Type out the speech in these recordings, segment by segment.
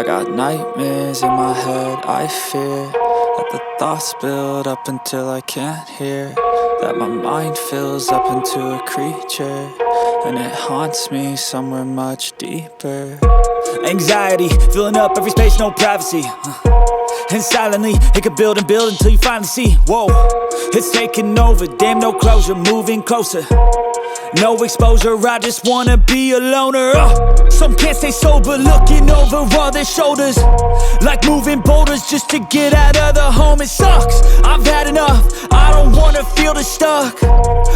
got nightmares in my head, I fear that the thoughts build up until I can't hear, that my mind fills up into a creature, and it haunts me somewhere much deeper. Anxiety, filling up every space, no privacy. And silently, it could build and build until you finally see, whoa, it's taking over, damn, no closure, moving closer. No exposure, I just wanna be a loner. Some can't stay sober, looking over all their shoulders, like moving boulders just to get out of the home. It sucks, I've had enough, I don't wanna feel the stuck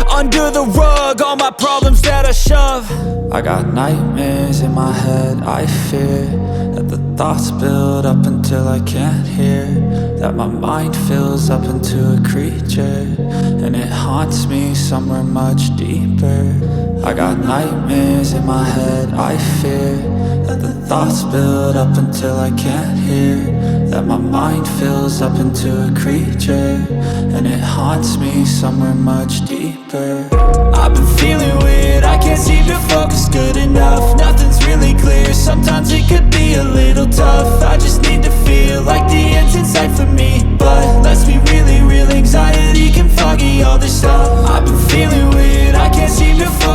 under the rug, all my problems that I shove. I got nightmares in my head, I fear that the thoughts build up until I can't hear, that my mind fills up into a creature, and it haunts me somewhere much deeper. I got nightmares in my head, I fear that the thoughts build up until I can't hear, that my mind fills up into a creature, and it haunts me somewhere much deeper. I've been feeling weird, I can't seem to focus good enough. Nothing's really clear, sometimes it could be a little tough. I just need to feel like the end's in sight for me, but let's be really real, anxiety can foggy all this stuff. I've been feeling weird, I can't seem to focus